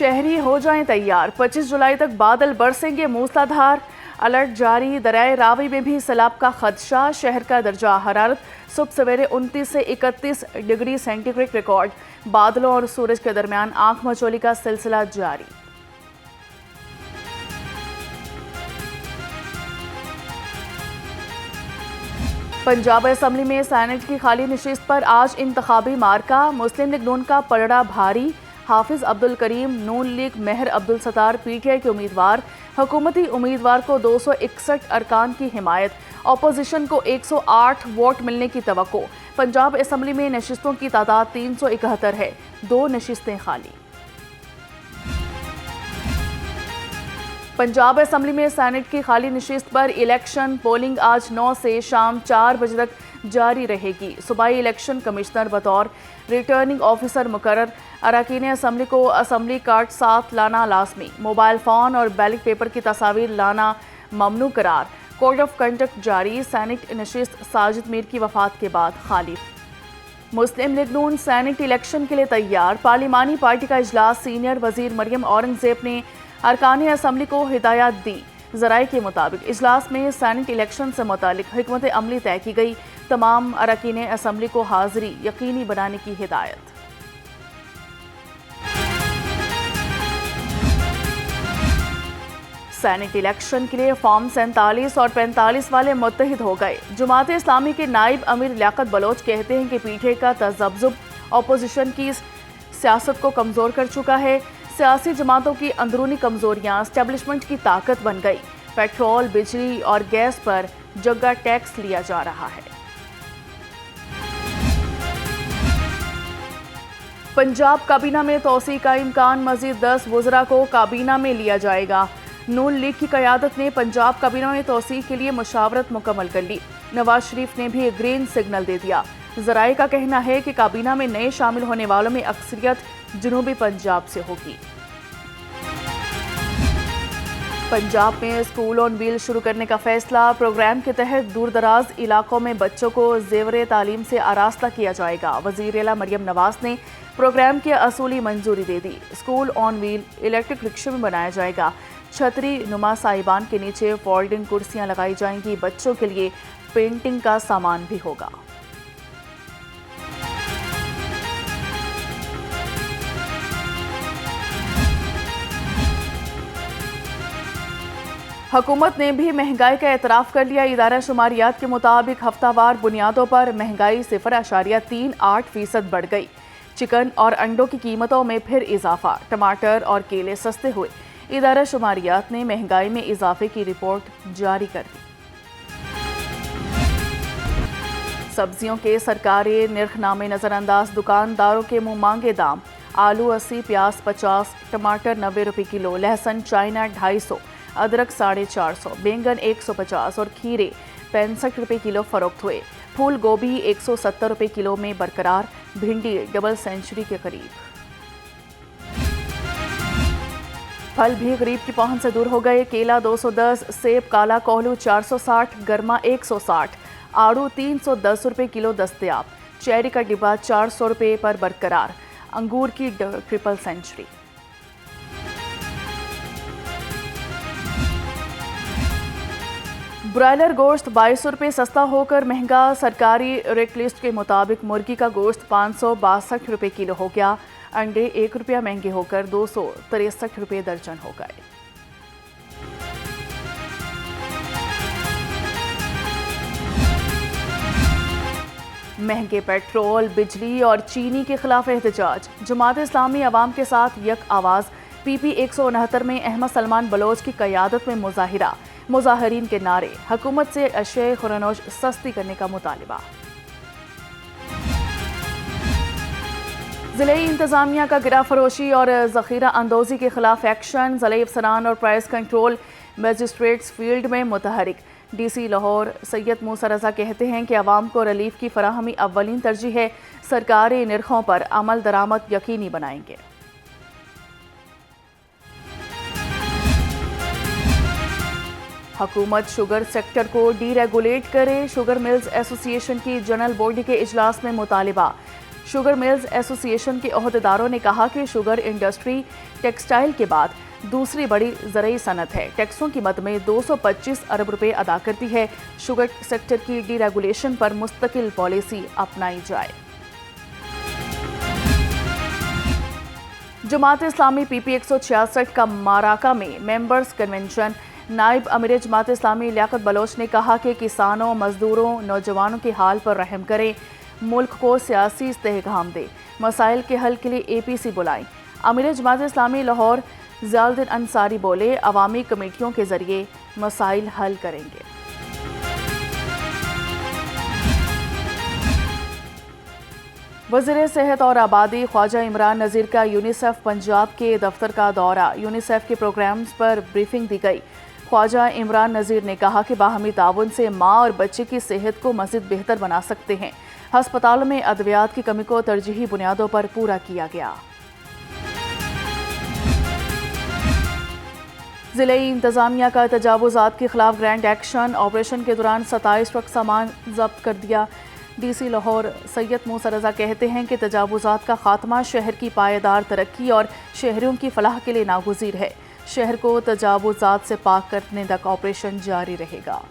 शहरी हो जाएं तैयार, 25 जुलाई तक बादल बरसेंगे मूसलाधार। अलर्ट जारी, दरियाए रावी में भी सैलाब का खदशा। शहर का दर्जा हरारत सुबह सवेरे 29 से 31 डिग्री सेंटीग्रेड रिकॉर्ड। बादलों और सूरज के दरमियान आंख मचोली का सिलसिला जारी। पंजाब असेंबली में सेनेट की खाली नशिस्त पर आज इंतखाबी मार्का। मुस्लिम लीग नून का पलड़ा भारी। हाफिज अब्दुल करीम नून लीग, मेहर अब्दुल सत्तार पीटीआई के उम्मीदवार। हुकूमती उम्मीदवार को 261 अरकान की हिमायत। अपोजिशन को 108 वोट मिलने की तवक्को। पंजाब असेंबली में नशिस्तों की तादाद 371 है, 2 नशिस्तें खाली। पंजाब असेंबली में सेनेट की खाली नशिस्त पर इलेक्शन पोलिंग आज 9 से शाम 4 बजे तक जारी रहेगी। सूबाई इलेक्शन कमिश्नर बतौर रिटर्निंग ऑफिसर मुकर्रर। अरकान असेंबली को असेंबली कार्ड साथ लाना लाजमी। मोबाइल फ़ोन और बैलेट पेपर की तस्वीर लाना ममनू करार। कोड ऑफ कंडक्ट जारी। सेनेट नशिस्त साजिद मीर की वफात के बाद खाली। मुस्लिम लीग नून सेनेट इलेक्शन के लिए तैयार। पार्लिमानी पार्टी का इजलास। सीनियर वजीर मरियम औरंगजेब ने अरकान असेंबली को हिदायत दी। ज़राए के मुताबिक इजलास में सेनेट इलेक्शन से मुतालिक हिकमत अमली तय की गई। तमाम अरकान असेंबली को हाजिरी यकीनी बनाने की हिदायत। सेनेट इलेक्शन के लिए फॉर्म 47 और 45 वाले मुत्तहिद हो गए। जमात इस्लामी के नायब अमीर लियाकत बलोच कहते हैं कि पीटीआई का तजब्जुब अपोजिशन की सियासत को कमज़ोर कर चुका है। सियासी जमातों की अंदरूनी कमजोरियां एस्टेब्लिशमेंट की ताकत बन गई। पेट्रोल, बिजली और गैस पर जग्गा टैक्स लिया जा रहा है। पंजाब काबीना में तोसी का इम्कान। मजीद 10 वज़रा को काबीना में लिया जाएगा। नून लीग की क़यादत ने पंजाब काबीना में तोसी के लिए मुशावरत मुकम्मल कर ली। नवाज शरीफ ने भी ग्रीन सिग्नल दे दिया। ज़राए का कहना है कि काबीना में नए शामिल होने वालों में अक्सरियत जनूबी पंजाब से होगी। पंजाब में स्कूल ऑन व्हील शुरू करने का फैसला। प्रोग्राम के तहत दूर दराज इलाकों में बच्चों को ज़ेवर तालीम से आरास्ता किया जाएगा। वज़ीर आला मरियम नवाज ने प्रोग्राम की असूली मंजूरी दे दी। स्कूल ऑन व्हील इलेक्ट्रिक रिक्शे में बनाया जाएगा। छतरी नुमा साहिबान के नीचे फोल्डिंग कुर्सियां लगाई जाएंगी। बच्चों के लिए पेंटिंग का सामान भी होगा। हुकूमत ने भी महंगाई का एतराफ़ कर लिया। इदारा शुमारियात के मुताबिक हफ्तावार बुनियादों पर महंगाई 0.38% बढ़ गई। चिकन और अंडों की कीमतों में फिर इजाफा। टमाटर और केले सस्ते हुए। इदारा शुमारियात ने महंगाई में इजाफे की रिपोर्ट जारी कर दी। सब्जियों के सरकारी निर्खनामे नज़रअंदाज। दुकानदारों के मुंह मांगे दाम। आलू 80, प्याज 50, टमाटर 90 रुपये किलो, लहसुन चाइना 250, अदरक 450, बैंगन 150 और खीरे 65 रुपये किलो फरोख्त हुए। फूल गोभी 170 रुपये किलो में बरकरार। भिंडी डबल सेंचुरी के करीब। फल भी गरीब की पहुंच से दूर हो गए। केला 210, सेब काला कोहलू 460, गरमा 160, आड़ू 310 रुपये किलो दस्तयाब। चेरी का डिब्बा 400 रुपये पर बरकरार। अंगूर की ट्रिपल सेंचुरी। ब्रॉयलर गोश्त 2200 रुपये सस्ता होकर महंगा। सरकारी रेट लिस्ट के मुताबिक मुर्गी का गोश्त 562 रुपये किलो हो गया। अंडे 1 रुपया महंगे होकर 263 रुपये दर्जन हो गए। महंगे पेट्रोल, बिजली और चीनी के खिलाफ एहतजाज। जमात इस्लामी अवाम के साथ यक आवाज़। PP 169 में अहमद सलमान बलोच की क़यादत में मुजाहिरा। मुजाहिरीन के नारे। हुकूमत से अशय खुरानोश सस्ती करने का मुतालिबा। ज़िले इंतज़ामिया का गिरा फरोशी और ज़ख़ीरा अंदोज़ी के खिलाफ एक्शन। ज़िले अफसरान और प्राइस कंट्रोल मजिस्ट्रेट्स फील्ड में मुतहरिक। DC लाहौर सैयद मूसा रज़ा कहते हैं कि आवाम को रिलीफ की फराहमी अव्वलीन तरजीह है। सरकारी निर्खों पर अमल दरामद यकीनी बनाएंगे। हुकूमत शुगर सेक्टर को डीरेगुलेट करे। शुगर मिल्स एसोसिएशन की जनरल बॉडी के इजलास में मुतालिबा। शुगर मिल्स एसोसिएशन के ओहदेदारों ने कहा कि शुगर इंडस्ट्री टेक्सटाइल के बाद दूसरी बड़ी ज़रूरी सनत है। टैक्सों की मद में 225 अरब रुपए अदा करती है। शुगर सेक्टर की डीरेगुलेशन पर मुस्तकिल पॉलिसी अपनाई जाए। जमात इस्लामी PP 166 का माराका में मेंबर्स कन्वेंशन। नायब अमीर जमात इस्लामी लियाकत बलोच ने कहा कि किसानों, मजदूरों, नौजवानों के हाल पर रहम करें, मुल्क को सियासी इस्तेहकाम दे, मसाइल के हल के लिए APC बुलाएं। अमीर जमात इस्लामी लाहौर ज़ियाउद्दीन अंसारी बोले, अवामी कमेटियों के जरिए मसाइल हल करेंगे। वज़ीर सेहत और आबादी ख्वाजा इमरान नज़ीर का यूनिसेफ पंजाब के दफ्तर का दौरा। यूनिसेफ के प्रोग्राम्स पर ब्रीफिंग दी गई। ख्वाजा इमरान नज़ीर ने कहा कि बाहमी ताउन से माँ और बच्चे की सेहत को मज़ीद बेहतर बना सकते हैं। हस्पतालों में अद्वियात की कमी को तरजीही बुनियादों पर पूरा किया गया। ज़िले इंतज़ामिया का तजावुज़ात के खिलाफ ग्रैंड एक्शन। ऑपरेशन के दौरान 27 ट्रक सामान जब्त कर दिया। DC लाहौर सैयद मूसा रज़ा कहते हैं कि तजावुज़ात का खात्मा शहर की पायदार तरक्की और शहरियों की फलाह के लिए नागुज़ीर है। शहर को तजावुज़ात से पाक करने तक ऑपरेशन जारी रहेगा।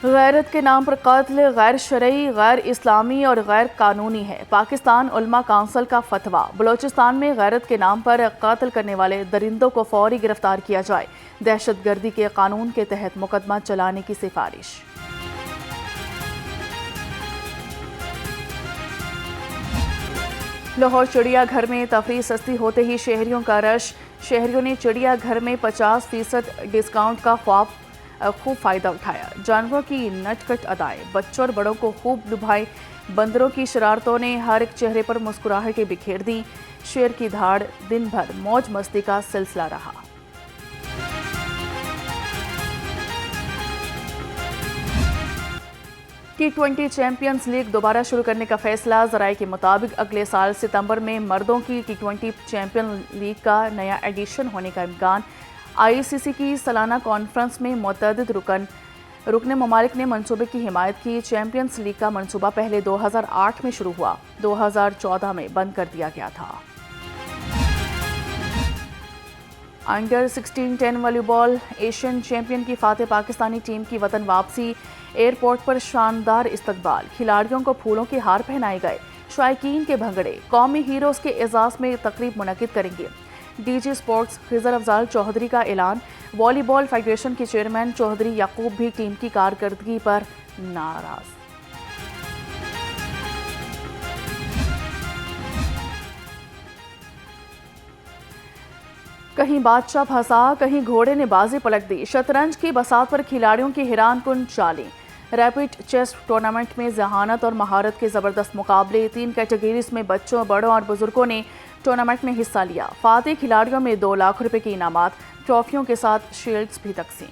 गैरत के नाम पर कत्ल गैर शरई, गैर इस्लामी और गैर कानूनी है। पाकिस्तान उलमा काउंसिल का फतवा। बलोचिस्तान में गैरत के नाम पर कत्ल करने वाले दरिंदों को फौरी गिरफ्तार किया जाए। दहशतगर्दी के कानून के तहत मुकदमा चलाने की सिफारिश। लाहौर चिड़ियाघर में तफरीह सस्ती होते ही शहरियों का रश। शहरियों ने चिड़ियाघर में 50% डिस्काउंट का खूब फ़ायदा उठाया। जानवरों की नटखट अदाएं बच्चों और बड़ों को खूब लुभाई। बंदरों की शरारतों ने हर एक चेहरे पर मुस्कुराहटें बिखेर दी। शेर की धाड़ दिन भर मौज मस्ती का सिलसिला रहा। T20 चैंपियंस लीग दोबारा शुरू करने का फैसला। ज़राए के मुताबिक अगले साल सितंबर में मर्दों की T20 चैंपियन लीग का नया एडिशन होने का इम्कान। ICC की सालाना कॉन्फ्रेंस में मुतअद्दिद रुकन ममालिक ने मंसूबे की हिमायत की। चैंपियंस लीग का मंसूबा पहले 2008 में शुरू हुआ, 2014 में बंद कर दिया गया था। अंडर 16 10 वॉलीबॉल एशियन चैंपियन की फातेह पाकिस्तानी टीम की वतन वापसी। एयरपोर्ट पर शानदार इस्तकबाल। खिलाड़ियों को फूलों के हार पहनाए गए। शायकीन के भंगड़े कौमी हीरोज़ के एजाज़ में तकरीब मुनक़िद करेंगे। DG स्पोर्ट्स खिज़र अफजाल चौधरी का ऐलान। वॉलीबॉल फेडरेशन के चेयरमैन चौधरी याकूब भी टीम की कारकर्दगी पर नाराज। कहीं बादशाह फंसा, कहीं घोड़े ने बाजी पलट दी। शतरंज की बसात पर खिलाड़ियों की हैरान कुन चालें। रैपिड चेस टूर्नामेंट में जहानत और महारत के ज़बरदस्त मुकाबले। 3 कैटेगरीज में बच्चों, बड़ों और बुजुर्गों ने टूर्नामेंट में हिस्सा लिया। फातेह खिलाड़ियों में 2 लाख रुपए के इनामात, ट्रॉफियों के साथ शील्ड्स भी तकसीम।